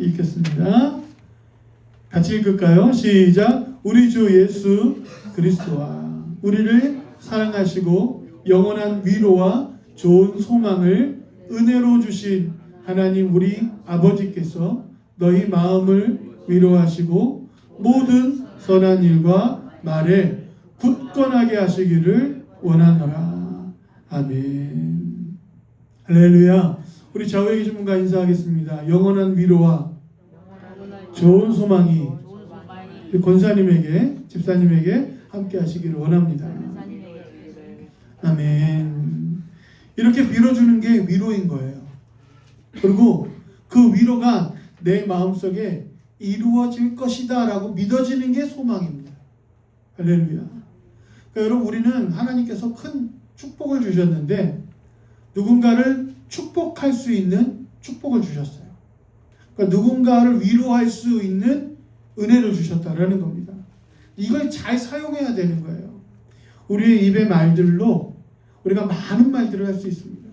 읽겠습니다. 같이 읽을까요? 시작. 우리 주 예수 그리스도와 우리를 사랑하시고 영원한 위로와 좋은 소망을 은혜로 주신 하나님 우리 아버지께서 너희 마음을 위로하시고 모든 선한 일과 말에 굳건하게 하시기를 원하노라. 아멘. 할렐루야. 우리 좌우에 계신 분과 인사하겠습니다. 영원한 위로와 좋은 소망이 권사님에게, 집사님에게 함께 하시기를 원합니다. 아멘. 이렇게 빌어주는 게 위로인 거예요. 그리고 그 위로가 내 마음속에 이루어질 것이다 라고 믿어지는 게 소망입니다. 할렐루야. 그러니까 여러분, 우리는 하나님께서 큰 축복을 주셨는데 누군가를 축복할 수 있는 축복을 주셨어요. 그러니까 누군가를 위로할 수 있는 은혜를 주셨다라는 겁니다. 이걸 잘 사용해야 되는 거예요. 우리의 입의 말들로 우리가 많은 말들을 할 수 있습니다.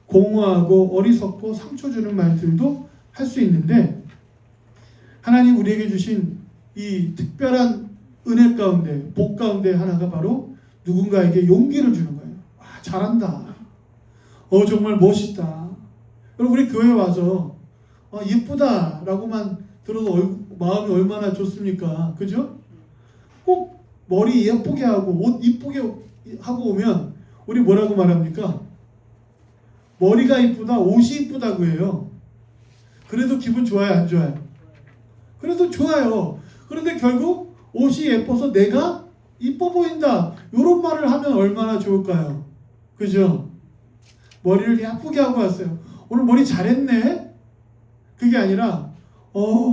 공허하고 어리석고 상처 주는 말들도 할 수 있는데 하나님 우리에게 주신 이 특별한 은혜 가운데, 복 가운데 하나가 바로 누군가에게 용기를 주는 거예요. 와, 잘한다. 정말 멋있다. 여러분, 우리 교회 와서 예쁘다 라고만 들어도 마음이 얼마나 좋습니까? 그죠? 꼭 머리 예쁘게 하고 옷 이쁘게 하고 오면 우리 뭐라고 말합니까? 머리가 이쁘다, 옷이 이쁘다고 해요. 그래도 기분 좋아요, 안 좋아요? 그래도 좋아요. 그런데 결국 옷이 예뻐서 내가 이뻐 보인다, 이런 말을 하면 얼마나 좋을까요? 그죠? 머리를 예쁘게 하고 왔어요. 오늘 머리 잘했네? 그게 아니라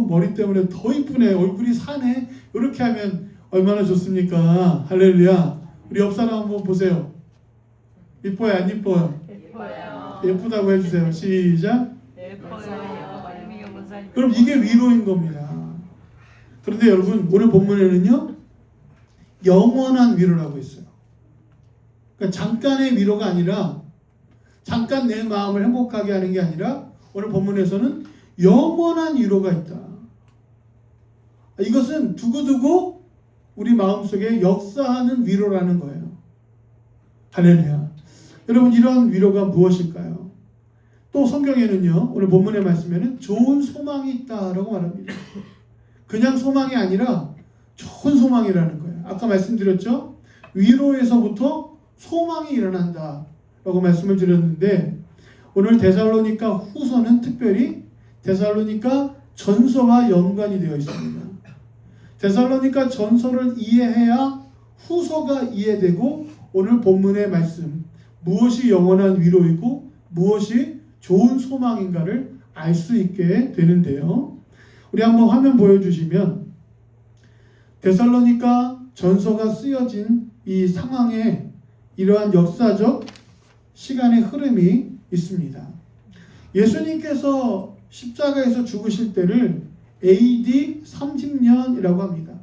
머리 때문에 더 이쁘네, 얼굴이 사네, 이렇게 하면 얼마나 좋습니까? 할렐루야. 우리 옆 사람 한번 보세요. 이뻐요, 안 이뻐요? 예뻐요. 예쁘다고 해주세요. 시작. 예뻐요. 그럼 이게 위로인 겁니다. 그런데 여러분, 오늘 본문에는요 영원한 위로라고 있어요. 그러니까 잠깐의 위로가 아니라, 잠깐 내 마음을 행복하게 하는 게 아니라 오늘 본문에서는 영원한 위로가 있다. 이것은 두고두고 우리 마음속에 역사하는 위로라는 거예요. 할렐루야. 여러분, 이런 위로가 무엇일까요? 또 성경에는요, 오늘 본문의 말씀에는 좋은 소망이 있다라고 말합니다. 그냥 소망이 아니라 좋은 소망이라는 거예요. 아까 말씀드렸죠? 위로에서부터 소망이 일어난다 라고 말씀을 드렸는데, 오늘 데살로니가 후서는 특별히 데살로니가 전서와 연관이 되어 있습니다. 데살로니가 전서를 이해해야 후서가 이해되고 오늘 본문의 말씀, 무엇이 영원한 위로이고 무엇이 좋은 소망인가를 알 수 있게 되는데요. 우리 한번 화면 보여주시면 데살로니가 전서가 쓰여진 이 상황에 이러한 역사적 시간의 흐름이 있습니다. 예수님께서 십자가에서 죽으실 때를 AD 30년이라고 합니다.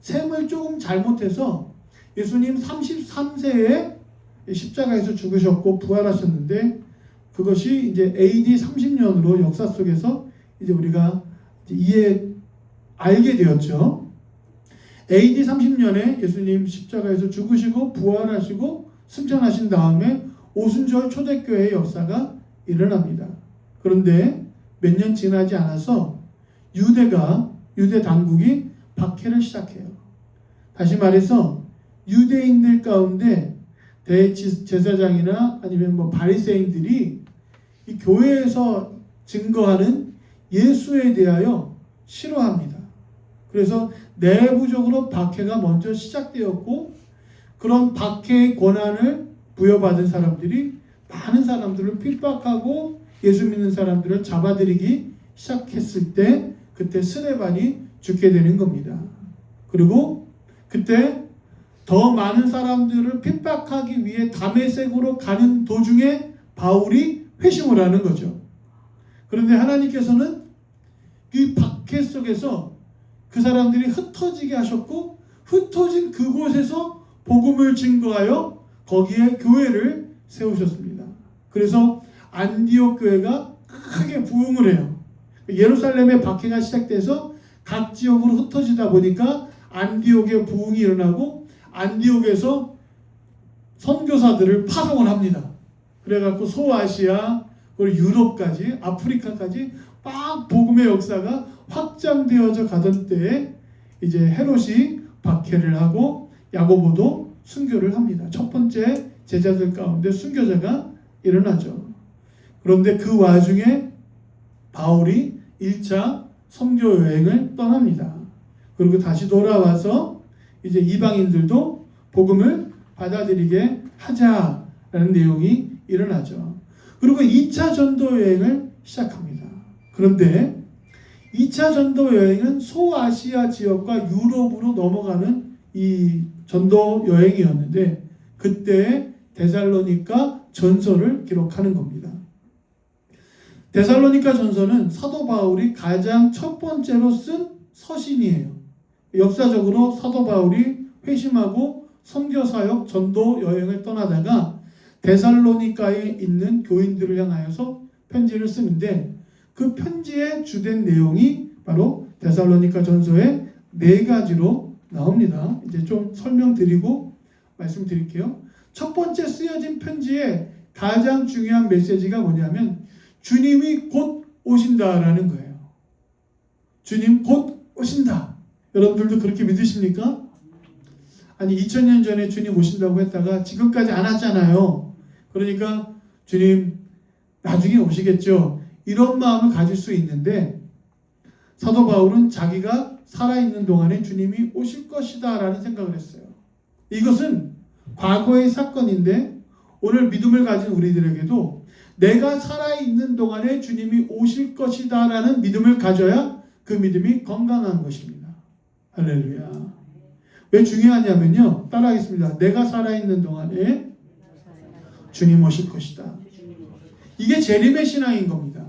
셈을 조금 잘못해서 예수님 33세에 십자가에서 죽으셨고 부활하셨는데, 그것이 이제 AD 30년으로 역사 속에서 이제 우리가 알게 되었죠. AD 30년에 예수님 십자가에서 죽으시고 부활하시고 승천하신 다음에 오순절 초대교회의 역사가 일어납니다. 그런데 몇 년 지나지 않아서 유대 당국이 박해를 시작해요. 다시 말해서 유대인들 가운데 대제사장이나 아니면 바리새인들이 이 교회에서 증거하는 예수에 대하여 싫어합니다. 그래서 내부적으로 박해가 먼저 시작되었고, 그런 박해의 권한을 부여받은 사람들이 많은 사람들을 핍박하고 예수 믿는 사람들을 잡아들이기 시작했을 때, 그때 스데반이 죽게 되는 겁니다. 그리고 그때 더 많은 사람들을 핍박하기 위해 다메섹으로 가는 도중에 바울이 회심을 하는 거죠. 그런데 하나님께서는 이 박해 속에서 그 사람들이 흩어지게 하셨고, 흩어진 그곳에서 복음을 증거하여 거기에 교회를 세우셨습니다. 그래서 안디옥 교회가 크게 부흥을 해요. 예루살렘의 박해가 시작돼서 각 지역으로 흩어지다 보니까 안디옥에 부흥이 일어나고 안디옥에서 선교사들을 파송을 합니다. 그래갖고 소아시아 그리고 유럽까지 아프리카까지 막 복음의 역사가 확장되어져 가던 때에 이제 헤롯이 박해를 하고 야고보도 순교를 합니다. 첫 번째 제자들 가운데 순교자가 일어나죠. 그런데 그 와중에 바울이 1차 선교 여행을 떠납니다. 그리고 다시 돌아와서 이제 이방인들도 복음을 받아들이게 하자라는 내용이 일어나죠. 그리고 2차 전도 여행을 시작합니다. 그런데 2차 전도 여행은 소아시아 지역과 유럽으로 넘어가는 이 전도 여행이었는데 그때 데살로니가 전서를 기록하는 겁니다. 데살로니가 전서는 사도 바울이 가장 첫 번째로 쓴 서신이에요. 역사적으로 사도 바울이 회심하고 선교 사역 전도 여행을 떠나다가 데살로니가에 있는 교인들을 향하여서 편지를 쓰는데 그 편지의 주된 내용이 바로 데살로니가 전서의 4가지로 나옵니다. 이제 좀 설명드리고 말씀드릴게요. 첫 번째 쓰여진 편지의 가장 중요한 메시지가 뭐냐면 주님이 곧 오신다라는 거예요. 주님 곧 오신다. 여러분들도 그렇게 믿으십니까? 아니 2000년 전에 주님 오신다고 했다가 지금까지 안 왔잖아요. 그러니까 주님 나중에 오시겠죠. 이런 마음을 가질 수 있는데 사도 바울은 자기가 살아있는 동안에 주님이 오실 것이다 라는 생각을 했어요. 이것은 과거의 사건인데 오늘 믿음을 가진 우리들에게도 내가 살아있는 동안에 주님이 오실 것이다 라는 믿음을 가져야 그 믿음이 건강한 것입니다. 할렐루야. 왜 중요하냐면요. 따라하겠습니다. 내가 살아있는 동안에 주님 오실 것이다. 이게 재림의 신앙인 겁니다.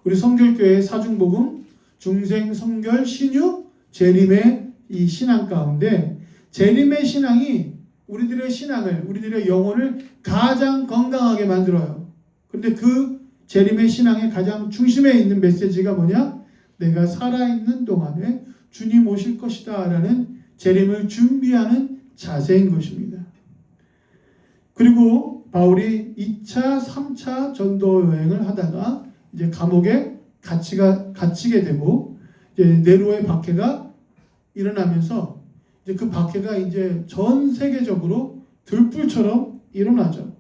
우리 성결교회 사중복음, 중생, 성결, 신유, 재림의 이 신앙 가운데 재림의 신앙이 우리들의 신앙을, 우리들의 영혼을 가장 건강하게 만들어요. 그런데 그 재림의 신앙의 가장 중심에 있는 메시지가 뭐냐? 내가 살아있는 동안에 주님 오실 것이다 라는 재림을 준비하는 자세인 것입니다. 그리고 바울이 2차, 3차 전도 여행을 하다가 이제 감옥에 갇히게 되고 이제 네로의 박해가 일어나면서 이제 그 박해가 이제 전 세계적으로 들불처럼 일어나죠.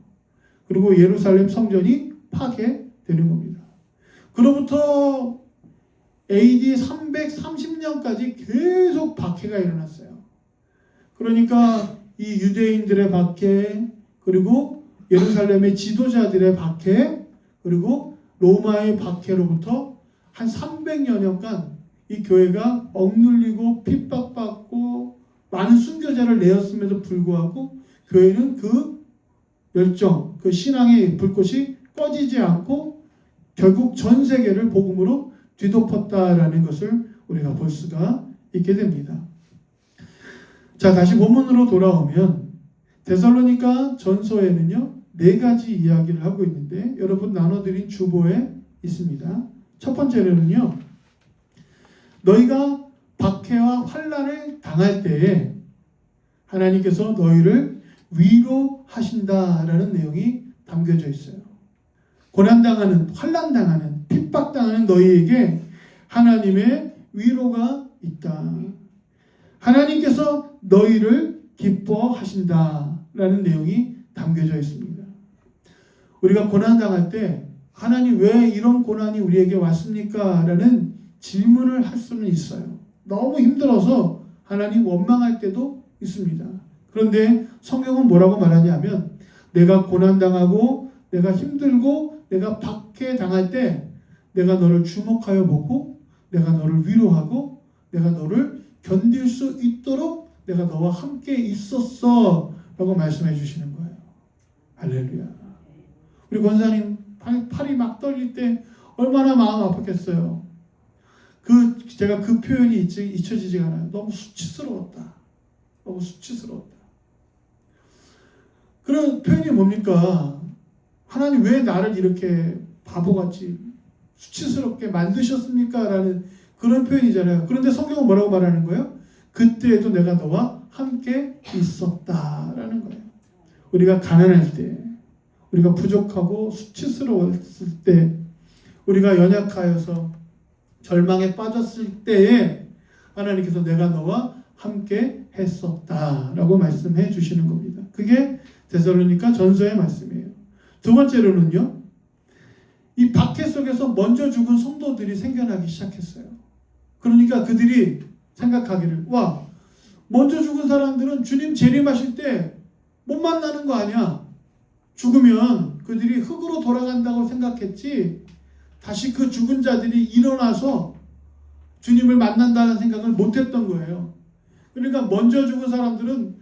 그리고 예루살렘 성전이 파괴되는 겁니다. 그로부터 AD 330년까지 계속 박해가 일어났어요. 그러니까 이 유대인들의 박해, 그리고 예루살렘의 지도자들의 박해, 그리고 로마의 박해로부터 한 300여 년간 이 교회가 억눌리고 핍박받고 많은 순교자를 내었음에도 불구하고 교회는 그 열정, 그 신앙의 불꽃이 꺼지지 않고 결국 전 세계를 복음으로 뒤덮었다라는 것을 우리가 볼 수가 있게 됩니다. 자, 다시 본문으로 돌아오면 데살로니가 전서에는요 4가지 이야기를 하고 있는데 여러분 나눠드린 주보에 있습니다. 첫 번째로는요 너희가 박해와 환난을 당할 때에 하나님께서 너희를 위로하신다라는 내용이 담겨져 있어요. 고난당하는, 환난당하는, 핍박당하는 너희에게 하나님의 위로가 있다. 하나님께서 너희를 기뻐하신다라는 내용이 담겨져 있습니다. 우리가 고난당할 때 하나님 왜 이런 고난이 우리에게 왔습니까? 라는 질문을 할 수는 있어요. 너무 힘들어서 하나님 원망할 때도 있습니다. 그런데 성경은 뭐라고 말하냐면 내가 고난당하고 내가 힘들고 내가 박해당할 때 내가 너를 주목하여 보고 내가 너를 위로하고 내가 너를 견딜 수 있도록 내가 너와 함께 있었어 라고 말씀해 주시는 거예요. 할렐루야. 우리 권사님 팔이 막 떨릴 때 얼마나 마음 아팠겠어요. 제가 그 표현이 잊혀지지가 않아요. 너무 수치스러웠다. 너무 수치스러웠다. 그런 표현이 뭡니까? 하나님 왜 나를 이렇게 바보같이 수치스럽게 만드셨습니까? 라는 그런 표현이잖아요. 그런데 성경은 뭐라고 말하는 거예요? 그때에도 내가 너와 함께 있었다라는 거예요. 우리가 가난할 때, 우리가 부족하고 수치스러웠을 때, 우리가 연약하여서 절망에 빠졌을 때에 하나님께서 내가 너와 함께 했었다라고 말씀해 주시는 겁니다. 그게 데살로니가 전서의 말씀이에요. 두 번째로는요, 이 박해 속에서 먼저 죽은 성도들이 생겨나기 시작했어요. 그러니까 그들이 생각하기를, 와, 먼저 죽은 사람들은 주님 재림하실 때 못 만나는 거 아니야? 죽으면 그들이 흙으로 돌아간다고 생각했지, 다시 그 죽은 자들이 일어나서 주님을 만난다는 생각을 못했던 거예요. 그러니까 먼저 죽은 사람들은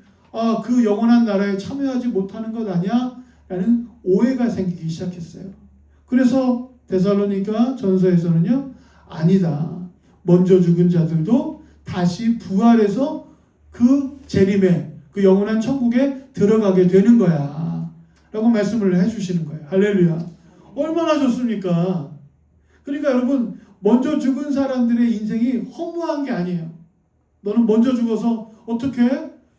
그 영원한 나라에 참여하지 못하는 것 아니야? 라는 오해가 생기기 시작했어요. 그래서 데살로니가 전서에서는요, 아니다. 먼저 죽은 자들도 다시 부활해서 그 재림에, 그 영원한 천국에 들어가게 되는 거야 라고 말씀을 해주시는 거예요. 할렐루야. 얼마나 좋습니까? 그러니까 여러분, 먼저 죽은 사람들의 인생이 허무한 게 아니에요. 너는 먼저 죽어서 어떻게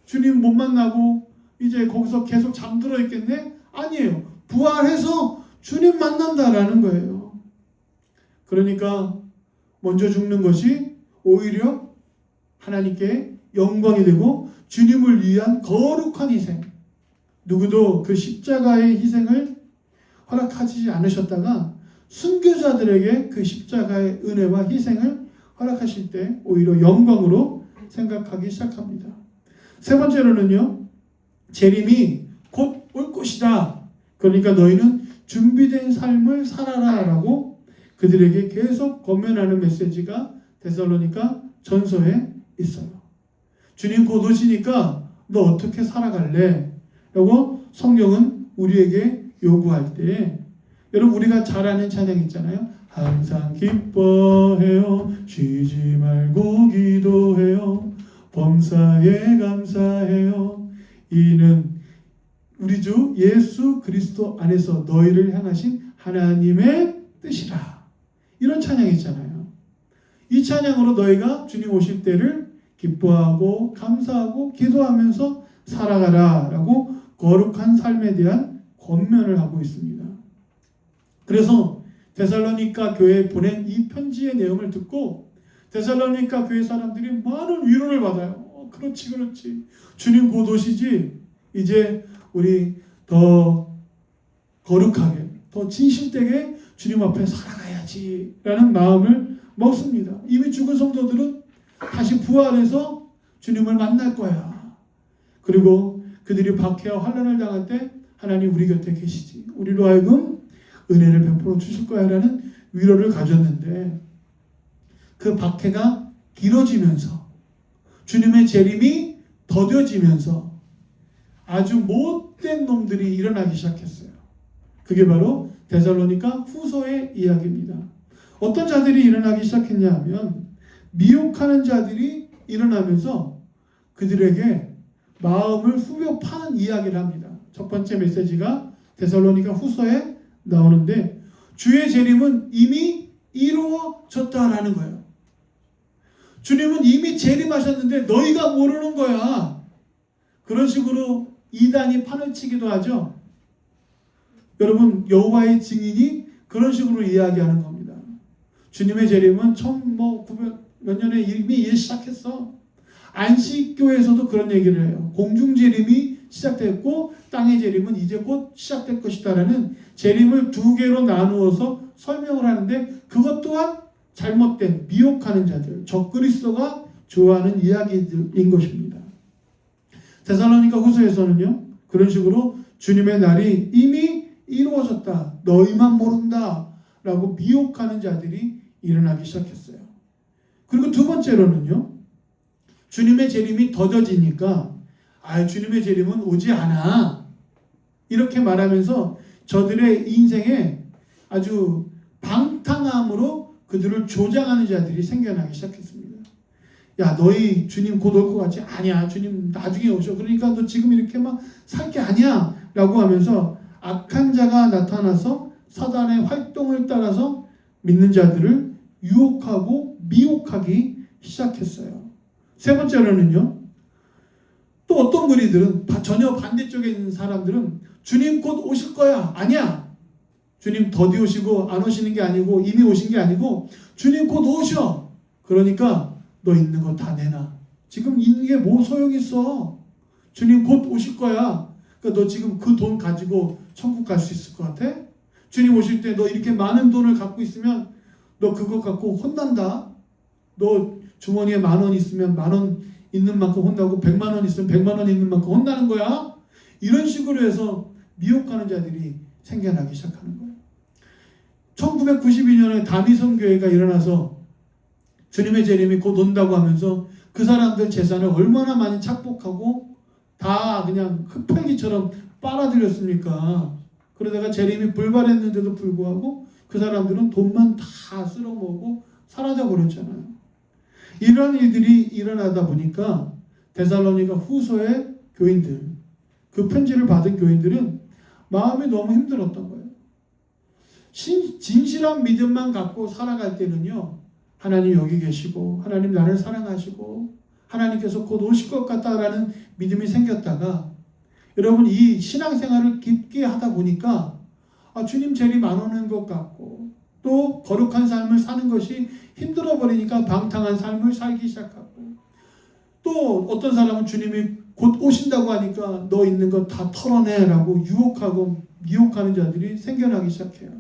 주님 못 만나고 이제 거기서 계속 잠들어 있겠네? 아니에요. 부활해서 주님 만난다라는 거예요. 그러니까 먼저 죽는 것이 오히려 하나님께 영광이 되고 주님을 위한 거룩한 희생. 누구도 그 십자가의 희생을 허락하지 않으셨다가 순교자들에게 그 십자가의 은혜와 희생을 허락하실 때 오히려 영광으로 생각하기 시작합니다. 세 번째로는요, 재림이 곧 올 것이다. 그러니까 너희는 준비된 삶을 살아라 라고 그들에게 계속 권면하는 메시지가 데살로니가 전서에 있어요. 주님 곧 오시니까 너 어떻게 살아갈래? 라고 성경은 우리에게 요구할 때, 여러분 우리가 잘 아는 찬양 있잖아요. 항상 기뻐해요. 쉬지 말고 기도해요. 범사에 감사해요. 이는 우리 주 예수 그리스도 안에서 너희를 향하신 하나님의 뜻이라. 이런 찬양이 있잖아요. 이 찬양으로 너희가 주님 오실 때를 기뻐하고 감사하고 기도하면서 살아가라 라고 거룩한 삶에 대한 권면을 하고 있습니다. 그래서 데살로니가 교회에 보낸 이 편지의 내용을 듣고 데살로니가 교회 사람들이 많은 위로를 받아요. 그렇지. 주님 곧 오시지. 이제 우리 더 거룩하게, 더 진실되게 주님 앞에 살아가야지 라는 마음을 먹습니다. 이미 죽은 성도들은 다시 부활해서 주님을 만날 거야. 그리고 그들이 박해와 환난을 당할 때 하나님 우리 곁에 계시지. 우리로 하여금 은혜를 베풀어 주실 거야 라는 위로를 가졌는데, 그 박해가 길어지면서 주님의 재림이 더뎌지면서 아주 못된 놈들이 일어나기 시작했어요. 그게 바로 데살로니가 후서의 이야기입니다. 어떤 자들이 일어나기 시작했냐 하면, 미혹하는 자들이 일어나면서 그들에게 마음을 후벼 파는 이야기를 합니다. 첫 번째 메시지가 데살로니가 후서에 나오는데, 주의 재림은 이미 이루어졌다라는 거예요. 주님은 이미 재림하셨는데 너희가 모르는 거야. 그런 식으로 이단이 판을 치기도 하죠. 여러분, 여호와의 증인이 그런 식으로 이야기하는 겁니다. 주님의 재림은 1900몇 년에 이미 시작했어. 안식교에서도 그런 얘기를 해요. 공중 재림이 시작됐고 땅의 재림은 이제 곧 시작될 것이다라는 재림을 두 개로 나누어서 설명을 하는데, 그것 또한 잘못된 미혹하는 자들, 적그리스도가 좋아하는 이야기들인 것입니다. 데살로니가 후서에서는요, 그런 식으로 주님의 날이 이미 이루어졌다, 너희만 모른다 라고 미혹하는 자들이 일어나기 시작했어요. 그리고 두 번째로는요, 주님의 재림이 더뎌지니까 주님의 재림은 오지 않아 이렇게 말하면서 저들의 인생에 아주 방탕함으로 그들을 조장하는 자들이 생겨나기 시작했습니다. 야, 너희 주님 곧 올 것 같지? 아니야, 주님 나중에 오셔. 그러니까 너 지금 이렇게 막 살 게 아니야 라고 하면서 악한 자가 나타나서 사단의 활동을 따라서 믿는 자들을 유혹하고 미혹하기 시작했어요. 세 번째로는요. 또 어떤 무리들은 전혀 반대쪽에 있는 사람들은 주님 곧 오실 거야. 아니야. 주님 더디 오시고 안 오시는 게 아니고 이미 오신 게 아니고 주님 곧 오셔. 그러니까 너 있는 거 다 내놔. 지금 있는 게 뭐 소용 있어. 주님 곧 오실 거야. 그러니까 너 지금 그 돈 가지고 천국 갈 수 있을 것 같아? 주님 오실 때 너 이렇게 많은 돈을 갖고 있으면 너 그거 갖고 혼난다. 너 주머니에 10,000원 있으면 10,000원 있는 만큼 혼나고 100만 원 있으면 100만 원 있는 만큼 혼나는 거야. 이런 식으로 해서 미혹하는 자들이 생겨나기 시작하는 거예요. 1992년에 다미성 교회가 일어나서 주님의 재림이 곧 온다고 하면서 그 사람들 재산을 얼마나 많이 착복하고 다 그냥 흡혈귀처럼 빨아들였습니까? 그러다가 재림이 불발했는데도 불구하고 그 사람들은 돈만 다 쓸어먹고 사라져버렸잖아요. 이런 일들이 일어나다 보니까 데살로니가 후서의 교인들, 그 편지를 받은 교인들은 마음이 너무 힘들었던 거예요. 진실한 믿음만 갖고 살아갈 때는요, 하나님 여기 계시고 하나님 나를 사랑하시고 하나님께서 곧 오실 것 같다라는 믿음이 생겼다가 여러분 이 신앙생활을 깊게 하다 보니까 주님 재림 안 오는 것 같고 또 거룩한 삶을 사는 것이 힘들어 버리니까 방탕한 삶을 살기 시작하고 또 어떤 사람은 주님이 곧 오신다고 하니까 너 있는 거 다 털어내라고 유혹하고 미혹하는 자들이 생겨나기 시작해요.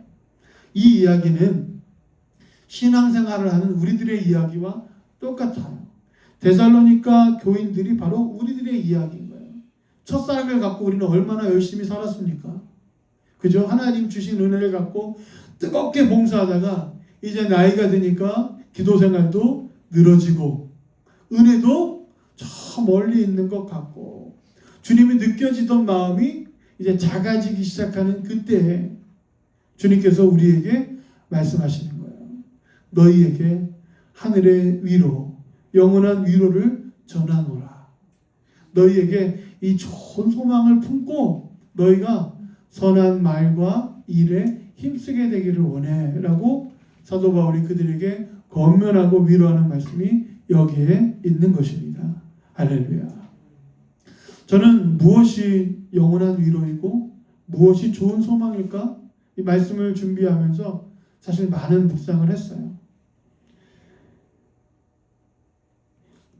이 이야기는 신앙생활을 하는 우리들의 이야기와 똑같아요. 데살로니가 교인들이 바로 우리들의 이야기인 거예요. 첫사랑을 갖고 우리는 얼마나 열심히 살았습니까? 그죠? 하나님 주신 은혜를 갖고 뜨겁게 봉사하다가 이제 나이가 드니까 기도 생활도 늘어지고 은혜도 저 멀리 있는 것 같고 주님이 느껴지던 마음이 이제 작아지기 시작하는 그때에 주님께서 우리에게 말씀하시는 거예요. 너희에게 하늘의 위로, 영원한 위로를 전하노라. 너희에게 이 좋은 소망을 품고 너희가 선한 말과 일에 힘쓰게 되기를 원해 라고 사도 바울이 그들에게 권면하고 위로하는 말씀이 여기에 있는 것입니다. 할렐루야. 저는 무엇이 영원한 위로이고 무엇이 좋은 소망일까? 이 말씀을 준비하면서 사실 많은 묵상을 했어요.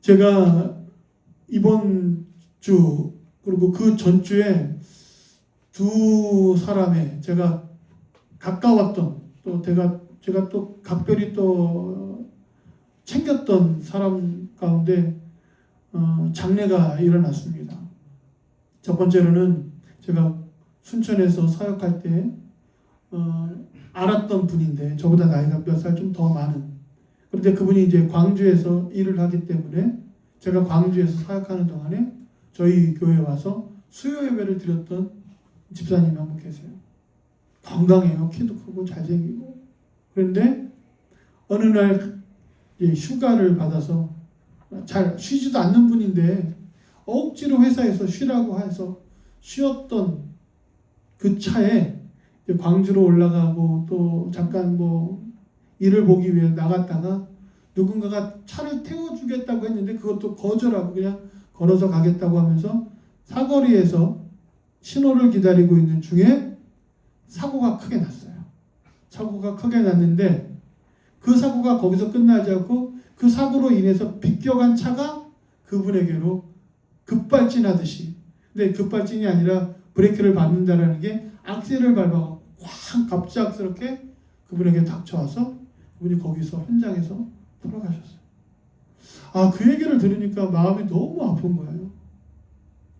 제가 이번 주 그리고 그 전주에 두 사람의 제가 가까웠던 또 제가 또 각별히 또 챙겼던 사람 가운데 장례가 일어났습니다. 첫 번째로는 제가 순천에서 사역할 때 알았던 분인데 저보다 나이가 몇 살 좀 더 많은, 그런데 그분이 이제 광주에서 일을 하기 때문에 제가 광주에서 사역하는 동안에 저희 교회에 와서 수요 예배를 드렸던 집사님이 한 분 계세요. 건강해요. 키도 크고 잘생기고. 그런데 어느 날 휴가를 받아서 잘 쉬지도 않는 분인데 억지로 회사에서 쉬라고 해서 쉬었던 그 차에 광주로 올라가고 또 잠깐 일을 보기 위해 나갔다가 누군가가 차를 태워주겠다고 했는데 그것도 거절하고 그냥 걸어서 가겠다고 하면서 사거리에서 신호를 기다리고 있는 중에 사고가 크게 났어요. 사고가 크게 났는데 그 사고가 거기서 끝나지 않고 그 사고로 인해서 비껴간 차가 그분에게로 급발진하듯이, 근데 급발진이 아니라 브레이크를 밟는다라는 게 악셀을 밟아서 확 갑작스럽게 그분에게 닥쳐와서 그분이 거기서 현장에서 돌아가셨어요. 그 얘기를 들으니까 마음이 너무 아픈 거예요.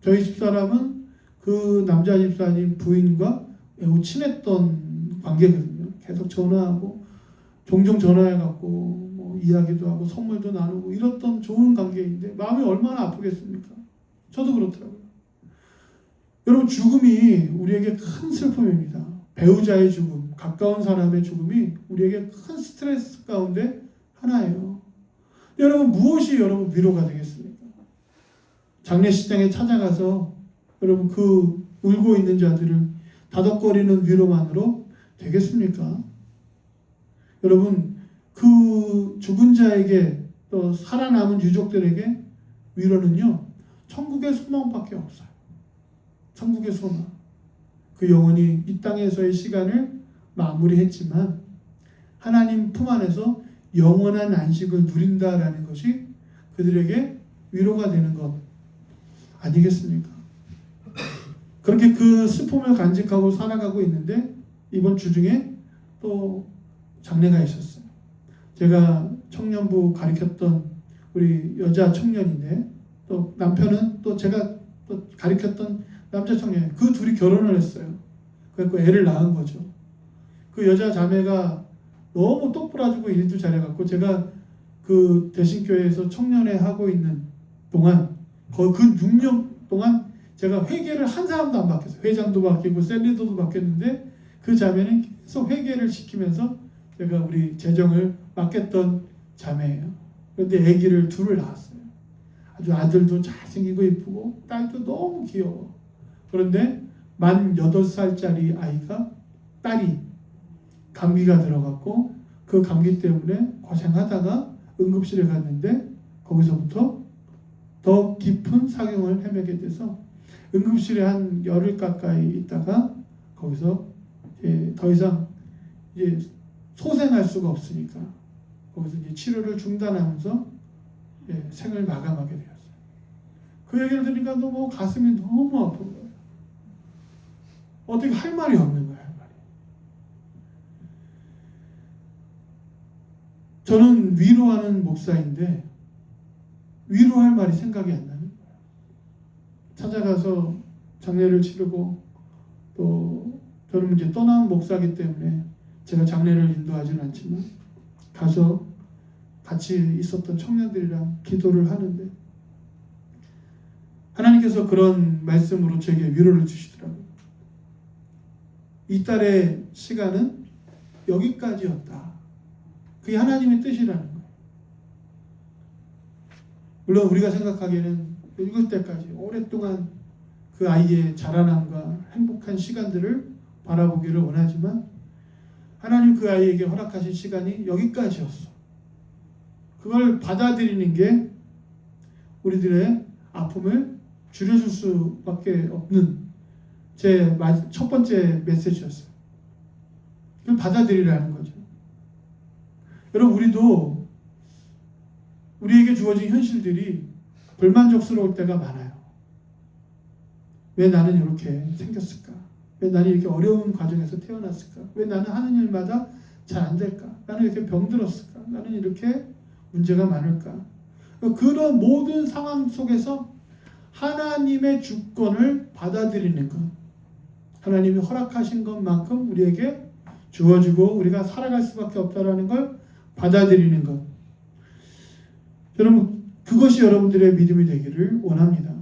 저희 집사람은 그 남자 집사님 부인과 매우 친했던 관계거든요. 계속 전화하고 종종 전화해갖고 이야기도 하고 선물도 나누고 이랬던 좋은 관계인데 마음이 얼마나 아프겠습니까? 저도 그렇더라고요. 여러분, 죽음이 우리에게 큰 슬픔입니다. 배우자의 죽음, 가까운 사람의 죽음이 우리에게 큰 스트레스 가운데 하나예요. 여러분, 무엇이 여러분 위로가 되겠습니까? 장례식장에 찾아가서 여러분 그 울고 있는 자들을 다독거리는 위로만으로 되겠습니까? 여러분 그 죽은 자에게 또 살아남은 유족들에게 위로는요 천국의 소망밖에 없어요. 천국의 소망. 그 영혼이 이 땅에서의 시간을 마무리했지만 하나님 품 안에서 영원한 안식을 누린다라는 것이 그들에게 위로가 되는 것 아니겠습니까? 그렇게 그 슬픔을 간직하고 살아가고 있는데 이번 주 중에 또 장례가 있었어요. 제가 청년부 가르쳤던 우리 여자 청년인데 또 남편은 또 제가 또 가르쳤던 남자 청년, 그 둘이 결혼을 했어요. 그래서 애를 낳은 거죠. 그 여자 자매가 너무 똑부러지고 일도 잘해갖고 제가 그 대신교회에서 청년회 하고 있는 동안 그 6년 동안 제가 회계를 한 사람도 안 바뀌었어요. 회장도 바뀌고 셀리더도 바뀌었는데 그 자매는 계속 회계를 시키면서 제가 우리 재정을 맡겼던 자매예요. 그런데 아기를 둘을 낳았어요. 아주 아들도 잘생기고 이쁘고 딸도 너무 귀여워. 그런데 만 8살짜리 아이가 딸이 감기가 들어갔고 그 감기 때문에 고생하다가 응급실에 갔는데 거기서부터 더 깊은 사경을 헤매게 돼서 응급실에 한 열흘 가까이 있다가 거기서 이제 더 이상 이제 소생할 수가 없으니까 거기서 이제 치료를 중단하면서 생을 마감하게 되었어요. 그 얘기를 들으니까 너무 가슴이 너무 아픈 거예요. 어떻게 할 말이 없는 거예요. 할 말이. 저는 위로하는 목사인데 위로할 말이 생각이 안 나는 거예요. 찾아가서 장례를 치르고 또 저는 이제 떠나온 목사이기 때문에 제가 장례를 인도하지는 않지만 가서 같이 있었던 청년들이랑 기도를 하는데 하나님께서 그런 말씀으로 제게 위로를 주시더라고요. 이 딸의 시간은 여기까지였다. 그게 하나님의 뜻이라는 거예요. 물론 우리가 생각하기에는 읽을 때까지 오랫동안 그 아이의 자라남과 행복한 시간들을 바라보기를 원하지만 하나님 그 아이에게 허락하신 시간이 여기까지였어. 그걸 받아들이는 게 우리들의 아픔을 줄여줄 수밖에 없는 제 첫 번째 메시지였어요. 그걸 받아들이라는 거죠. 여러분 우리도 우리에게 주어진 현실들이 불만족스러울 때가 많아요. 왜 나는 이렇게 생겼을까? 왜 나는 이렇게 어려운 과정에서 태어났을까? 왜 나는 하는 일마다 잘 안 될까? 나는 이렇게 병들었을까? 나는 이렇게 문제가 많을까? 그런 모든 상황 속에서 하나님의 주권을 받아들이는 것, 하나님이 허락하신 것만큼 우리에게 주어지고 우리가 살아갈 수밖에 없다라는 걸 받아들이는 것. 여러분 그것이 여러분들의 믿음이 되기를 원합니다.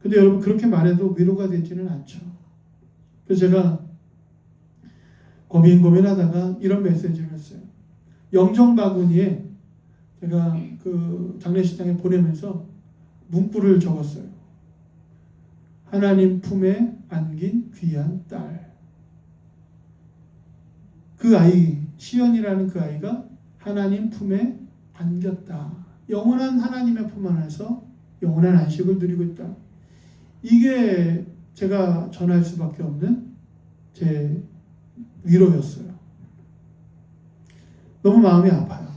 근데 여러분 그렇게 말해도 위로가 되지는 않죠. 그래서 제가 고민하다가 이런 메시지를 했어요. 영정 바구니에 제가 그 장례식장에 보내면서 문구를 적었어요. 하나님 품에 안긴 귀한 딸. 그 아이, 시연이라는 그 아이가 하나님 품에 안겼다. 영원한 하나님의 품 안에서 영원한 안식을 누리고 있다. 이게 제가 전할 수밖에 없는 제 위로였어요. 너무 마음이 아파요.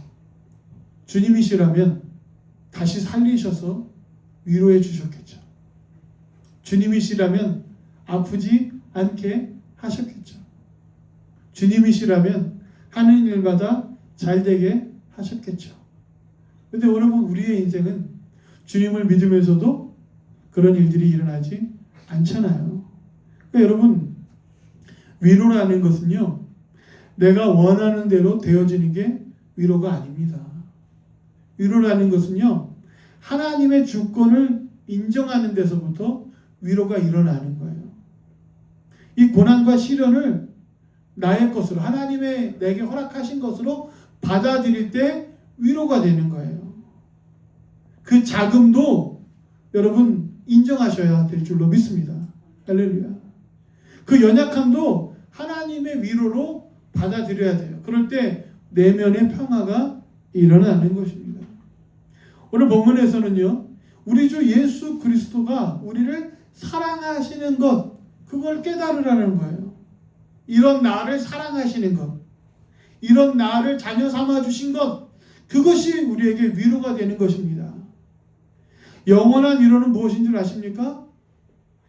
주님이시라면 다시 살리셔서 위로해 주셨겠죠. 주님이시라면 아프지 않게 하셨겠죠. 주님이시라면 하는 일마다 잘 되게 하셨겠죠. 근데 여러분 우리의 인생은 주님을 믿으면서도 그런 일들이 일어나지 않잖아요. 그러니까 여러분 위로라는 것은요 내가 원하는 대로 되어지는 게 위로가 아닙니다. 위로라는 것은요 하나님의 주권을 인정하는 데서부터 위로가 일어나는 거예요. 이 고난과 시련을 나의 것으로 하나님의 내게 허락하신 것으로 받아들일 때 위로가 되는 거예요. 그 자금도 여러분 인정하셔야 될 줄로 믿습니다. 할렐루야. 그 연약함도 하나님의 위로로 받아들여야 돼요. 그럴 때 내면의 평화가 일어나는 것입니다. 오늘 본문에서는요, 우리 주 예수 그리스도가 우리를 사랑하시는 것, 그걸 깨달으라는 거예요. 이런 나를 사랑하시는 것, 이런 나를 자녀 삼아 주신 것, 그것이 우리에게 위로가 되는 것입니다. 영원한 위로는 무엇인 줄 아십니까?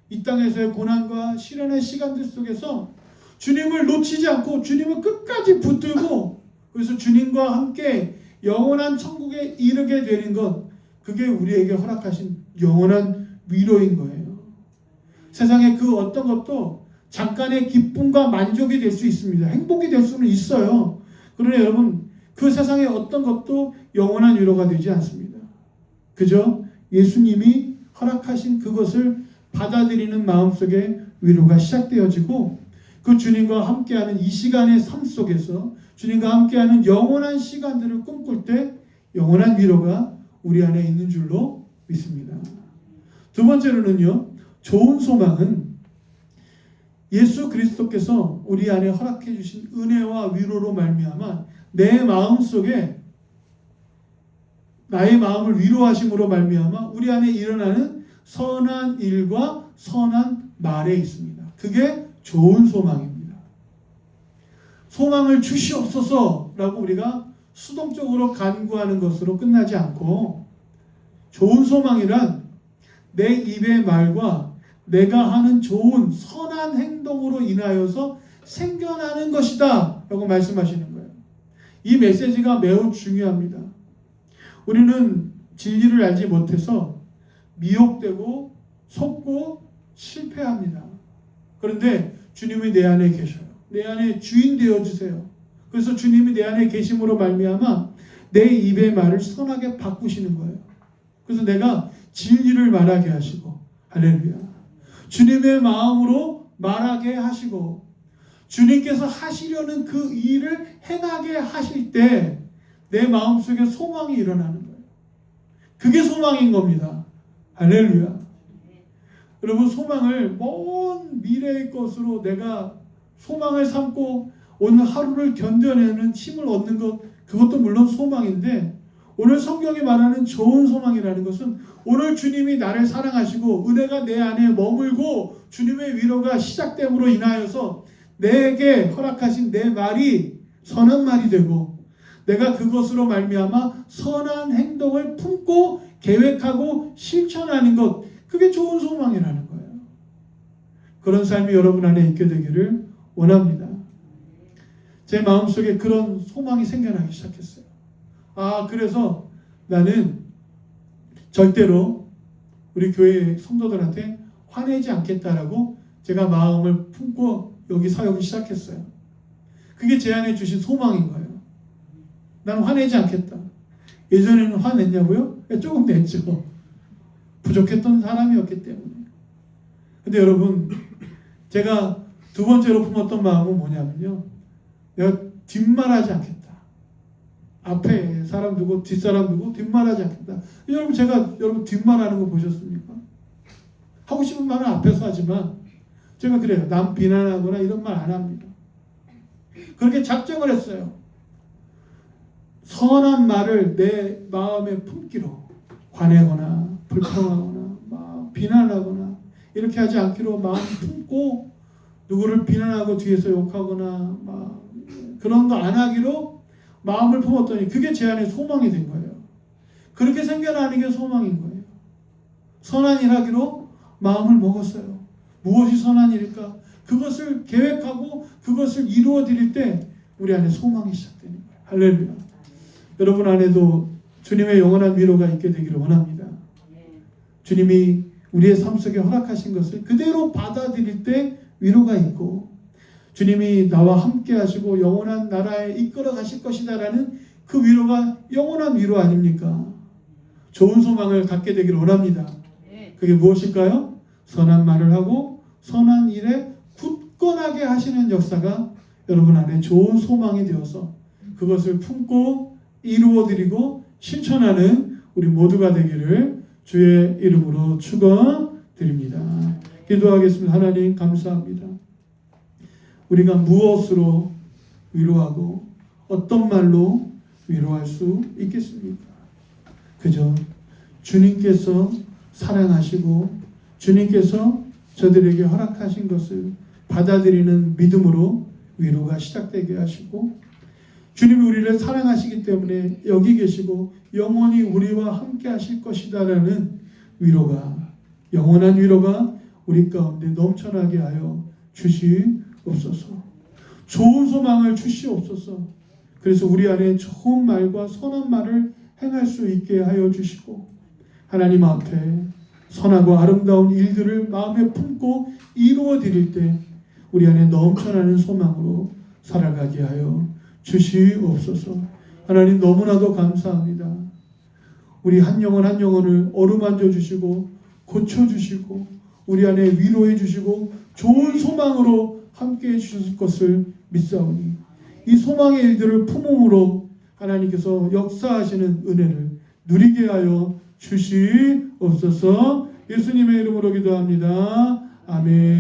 이 땅에서의 고난과 시련의 시간들 속에서 주님을 놓치지 않고 주님을 끝까지 붙들고, 그래서 주님과 함께 영원한 천국에 이르게 되는 것, 그게 우리에게 허락하신 영원한 위로인 거예요. 세상에 그 어떤 것도 잠깐의 기쁨과 만족이 될 수 있습니다. 행복이 될 수는 있어요. 그러나 여러분, 그 세상의 어떤 것도 영원한 위로가 되지 않습니다. 그저 예수님이 허락하신 그것을 받아들이는 마음속에 위로가 시작되어지고, 그 주님과 함께하는 이 시간의 삶 속에서 주님과 함께하는 영원한 시간들을 꿈꿀 때 영원한 위로가 우리 안에 있는 줄로 믿습니다. 두 번째로는요, 좋은 소망은 예수 그리스도께서 우리 안에 허락해 주신 은혜와 위로로 말미암아 내 마음 속에 나의 마음을 위로하심으로 말미암아 우리 안에 일어나는 선한 일과 선한 말에 있습니다. 그게 좋은 소망입니다. 소망을 주시옵소서라고 우리가 수동적으로 간구하는 것으로 끝나지 않고, 좋은 소망이란 내 입의 말과 내가 하는 좋은 선한 행동으로 인하여서 생겨나는 것이다 라고 말씀하시는 거예요. 이 메시지가 매우 중요합니다. 우리는 진리를 알지 못해서 미혹되고 속고 실패합니다. 그런데 주님이 내 안에 계셔요. 내 안에 주인 되어주세요. 그래서 주님이 내 안에 계심으로 말미암아 내 입의 말을 선하게 바꾸시는 거예요. 그래서 내가 진리를 말하게 하시고, 할렐루야, 주님의 마음으로 말하게 하시고, 주님께서 하시려는 그 일을 행하게 하실 때 내 마음속에 소망이 일어나는 거예요. 그게 소망인 겁니다. 할렐루야. 여러분, 소망을 먼 미래의 것으로 내가 소망을 삼고 오늘 하루를 견뎌내는 힘을 얻는 것, 그것도 물론 소망인데, 오늘 성경이 말하는 좋은 소망이라는 것은 오늘 주님이 나를 사랑하시고 은혜가 내 안에 머물고 주님의 위로가 시작됨으로 인하여서 내게 허락하신 내 말이 선한 말이 되고, 내가 그것으로 말미암아 선한 행동을 품고 계획하고 실천하는 것, 그게 좋은 소망이라는 거예요. 그런 삶이 여러분 안에 있게 되기를 원합니다. 제 마음속에 그런 소망이 생겨나기 시작했어요. 그래서 나는 절대로 우리 교회 성도들한테 화내지 않겠다라고 제가 마음을 품고 여기 사역을 시작했어요. 그게 제 안에 주신 소망인 거예요. 나는 화내지 않겠다. 예전에는 화냈냐고요? 조금 냈죠. 부족했던 사람이었기 때문에. 근데 여러분, 제가 두 번째로 품었던 마음은 뭐냐면요, 내가 뒷말하지 않겠다. 앞에 사람 두고 뒷사람 두고 뒷말하지 않겠다. 여러분, 제가 여러분 뒷말하는 거 보셨습니까? 하고 싶은 말은 앞에서 하지만 제가 그래요. 남 비난하거나 이런 말 안 합니다. 그렇게 작정을 했어요. 선한 말을 내 마음에 품기로, 화내거나 불평하거나 막 비난하거나 이렇게 하지 않기로 마음 품고, 누구를 비난하고 뒤에서 욕하거나 막 그런 거 안 하기로 마음을 품었더니 그게 제 안에 소망이 된 거예요. 그렇게 생겨나는 게 소망인 거예요. 선한 일 하기로 마음을 먹었어요. 무엇이 선한 일일까? 그것을 계획하고 그것을 이루어 드릴 때 우리 안에 소망이 시작되는 거예요. 할렐루야. 여러분 안에도 주님의 영원한 위로가 있게 되기를 원합니다. 주님이 우리의 삶 속에 허락하신 것을 그대로 받아들일 때 위로가 있고, 주님이 나와 함께 하시고 영원한 나라에 이끌어 가실 것이다 라는 그 위로가 영원한 위로 아닙니까? 좋은 소망을 갖게 되기를 원합니다. 그게 무엇일까요? 선한 말을 하고 선한 일에 굳건하게 하시는 역사가 여러분 안에 좋은 소망이 되어서 그것을 품고 이루어드리고 실천하는 우리 모두가 되기를 주의 이름으로 축원드립니다. 기도하겠습니다. 하나님 감사합니다. 우리가 무엇으로 위로하고 어떤 말로 위로할 수 있겠습니까? 그저 주님께서 사랑하시고 주님께서 저들에게 허락하신 것을 받아들이는 믿음으로 위로가 시작되게 하시고, 주님이 우리를 사랑하시기 때문에 여기 계시고 영원히 우리와 함께 하실 것이다라는 위로가, 영원한 위로가 우리 가운데 넘쳐나게 하여 주시옵소서. 좋은 소망을 주시옵소서. 그래서 우리 안에 좋은 말과 선한 말을 행할 수 있게 하여 주시고, 하나님 앞에 선하고 아름다운 일들을 마음에 품고 이루어 드릴 때 우리 안에 넘쳐나는 소망으로 살아가게 하여 주시옵소서. 하나님 너무나도 감사합니다. 우리 한 영혼 한 영혼을 어루만져 주시고 고쳐 주시고 우리 안에 위로해 주시고 좋은 소망으로 함께 해 주실 것을 믿사오니, 이 소망의 일들을 품음으로 하나님께서 역사하시는 은혜를 누리게 하여 주시옵소서. 예수님의 이름으로 기도합니다. 아멘.